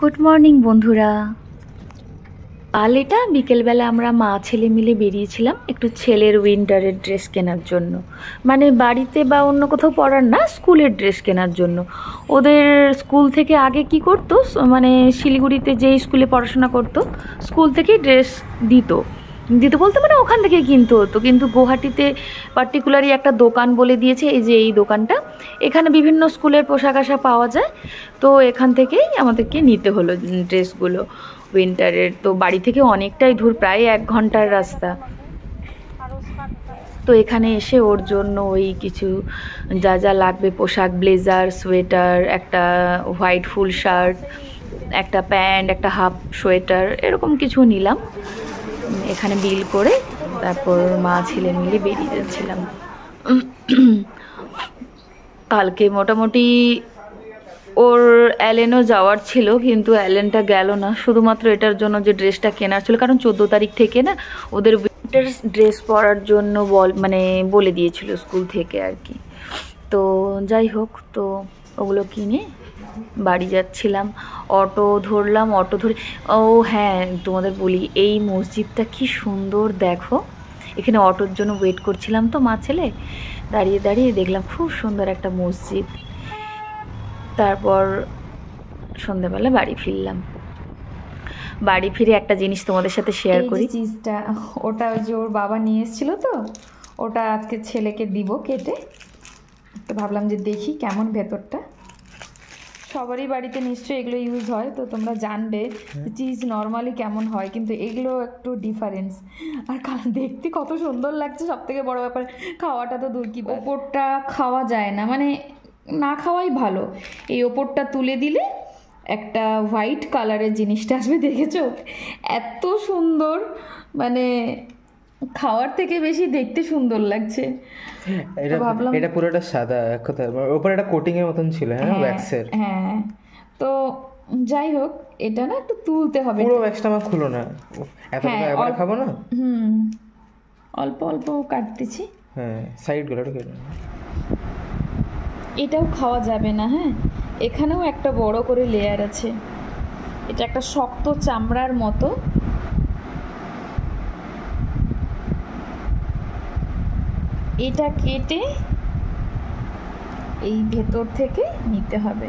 Good morning বন্ধুরা। কাল এটা বিকেলবেলা আমরা মা ছেলে মিলে বেরিয়েছিলাম একটু ছেলের উইন্টারের ড্রেস কেনার জন্য, মানে বাড়িতে বা অন্য কোথাও পরার না, স্কুলের ড্রেস কেনার জন্য। ওদের স্কুল থেকে আগে কি করতো, মানে শিলিগুড়িতে যেই স্কুলে পড়াশোনা করতো স্কুল থেকেই ড্রেস দিত বলতে মানে ওখান থেকে কিনতে হতো, কিন্তু গুয়াহাটিতে পার্টিকুলারই একটা দোকান বলে দিয়েছে, এই যে এই দোকানটা, এখানে বিভিন্ন স্কুলের পোশাক আশাক পাওয়া যায়। তো এখান থেকেই আমাদেরকে নিতে হলো ড্রেসগুলো উইন্টারের। তো বাড়ি থেকে অনেকটাই দূর, প্রায় 1 ঘন্টার রাস্তা। তো এখানে এসে ওর জন্য ওই কিছু যা যা লাগবে পোশাক, ব্লেজার, সোয়েটার, একটা হোয়াইট ফুল শার্ট, একটা প্যান্ট, একটা হাফ সোয়েটার, এরকম কিছু নিলাম। এখানে বিল করে তারপর মা ছেলে মিলে বেরিয়ে যাচ্ছিলাম। কালকে মোটামুটি ওর অ্যালেনও যাওয়ার ছিল, কিন্তু অ্যালেনটা গেল না, শুধুমাত্র এটার জন্য যে ড্রেসটা কেনার ছিল, কারণ 14 তারিখ থেকে না ওদের উইন্টার ড্রেস পরার জন্য বলে দিয়েছিল স্কুল থেকে আর কি। তো যাই হোক, তো ওগুলো কিনে বাড়ি যাচ্ছিলাম। অটো ধরলাম, অটো ধরে ও হ্যাঁ তোমাদের বলি, এই মসজিদটা কি সুন্দর দেখো। এখানে অটোর জন্য ওয়েট করছিলাম, তো মা ছেলে দাঁড়িয়ে দাঁড়িয়ে দেখলাম খুব সুন্দর একটা মসজিদ। তারপর সন্ধ্যাবেলা বাড়ি ফিরলাম। বাড়ি ফিরে একটা জিনিস তোমাদের সাথে শেয়ার করি। চিজটা ওটা ওই যে ওর বাবা নিয়ে এসেছিল, তো ওটা আজকে ছেলেকে দিব কেটে। তো ভাবলাম যে দেখি কেমন ভেতরটা। সবারই বাড়িতে নিশ্চয়ই এগুলো ইউজ হয়, তো তোমরা জানবে চিজ নর্মালি কেমন হয়, কিন্তু এগুলো একটু ডিফারেন্স। আর দেখতে কত সুন্দর লাগছে, সব থেকে বড় ব্যাপার খাওয়াটা তো দূর, কি ওপরটা খাওয়া যায় না, মানে না খাওয়াই ভালো। এই ওপরটা তুলে দিলে একটা হোয়াইট কালারের জিনিসটা আসবে, দেখেছো? এত সুন্দর, মানে খাওয়ার থেকে বেশি দেখতে সুন্দর লাগছে। এটা ভাবলাম এটা পুরোটা সাদা, এক কথা উপরে একটা কোটিং এর মতন ছিল, হ্যাঁ ওয়্যাক্সের। হ্যাঁ, তো যাই হোক, এটা না একটু তুলতে হবে। পুরো ওয়্যাক্সটা আমার খুলো না, এতটা তো একবারে খাবো না। অল্প অল্প কাটতেছি। হ্যাঁ, সাইডগুলো একটু কেটে। এটাও খাওয়া যাবে না। হ্যাঁ, এখানেও একটা বড় করে লেয়ার আছে, এটা একটা শক্ত চামড়ার মতো। এটা কেটে এই ভেতর থেকে নিতে হবে।